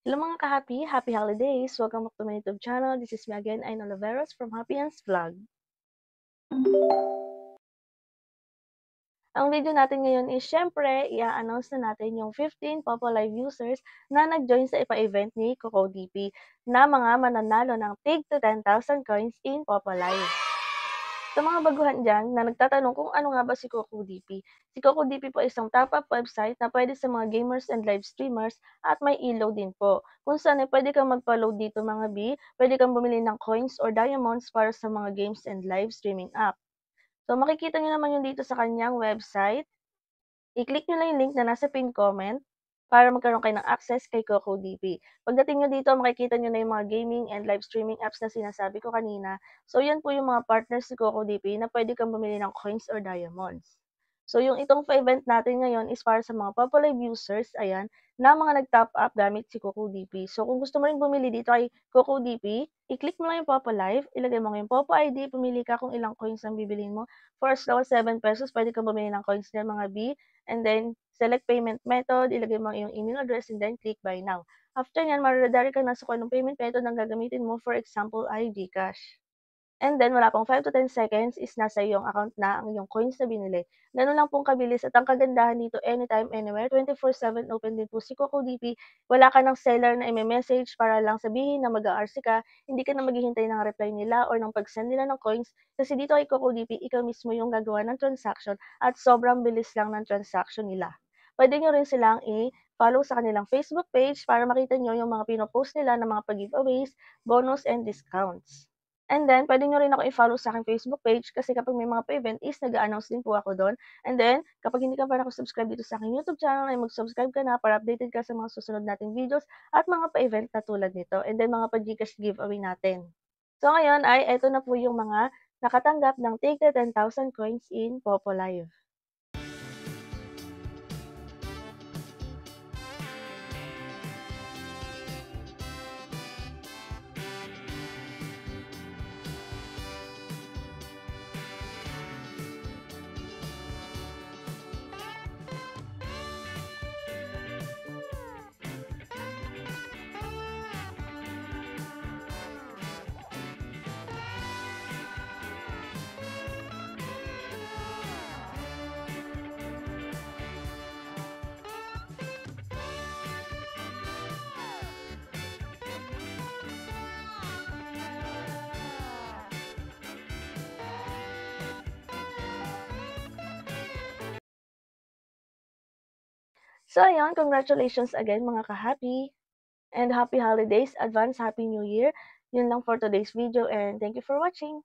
Hello mga ka-happy, happy holidays! Welcome back to my YouTube channel. This is me again, Aina Oliveros from Happy Hands Vlog. Ang video natin ngayon is syempre, i-announce na natin yung 15 Popo Live users na nag-join sa ipa-event ni CocoDP na mga mananalo ng tig to 10,000 coins in Popo Live. Sa mga baguhan dyan na nagtatanong kung ano nga ba si CocoDP, si CocoDP po ay isang top-up website na pwede sa mga gamers and live streamers at may ilaw din po. Kung saan ay pwede kang magpa-load dito mga B, pwede kang bumili ng coins or diamonds para sa mga games and live streaming app. So makikita nyo naman yun dito sa kanyang website. I-click nyo lang yung link na nasa pinned comment para magkaroon kayo ng access kay CocoDP. Pagdating nyo dito, makikita nyo na yung mga gaming and live streaming apps na sinasabi ko kanina. So, yan po yung mga partners ni CocoDP na pwede kang bumili ng coins or diamonds. So, yung itong pa-event natin ngayon is para sa mga popular users, ayan, na mga nag-top up gamit si CocoDP. So, kung gusto mo rin bumili dito kay CocoDP, i-click mo lang yung Popo Live, ilagay mo yung Popo ID, pumili ka kung ilang coins ang bibilin mo. For as low as 7 pesos, pwede kang bumili ng coins niya mga B. And then, select payment method, ilagay mo ang iyong email address, and then click buy now. After nyan, mare-redirect ka na sa kung anong payment method ang gagamitin mo. For example, ay GCash. And then, wala pang 5 to 10 seconds is nasa iyong account na ang iyong coins na binili. Gano'n lang pong kabilis at ang kagandahan dito anytime, anywhere, 24/7 open din po si CocoDP. Wala ka ng seller na i-me-message para lang sabihin na mag-aarsi ka, hindi ka na maghihintay ng reply nila or ng pag-send nila ng coins kasi dito kay CocoDP, ikaw mismo yung gagawa ng transaction at sobrang bilis lang ng transaction nila. Puwede niyo rin silang i-follow sa kanilang Facebook page para makita niyo yung mga pino-post nila ng mga pag-giveaways, bonus, and discounts. And then, puwede niyo rin ako i-follow sa aking Facebook page kasi kapag may mga pa-event is nag-a-announce din po ako do'n. And then, kapag hindi ka pa naka-subscribe dito sa aking YouTube channel ay mag-subscribe ka na para updated ka sa mga susunod nating videos at mga pa-event na tulad nito. And then, mga pa-GCash giveaway natin. So, ngayon ay eto na po yung mga nakatanggap ng tig 10,000 coins in Popo Live. So ayun, congratulations again mga ka-happy, and happy holidays, advance happy new year. Yun lang for today's video and thank you for watching.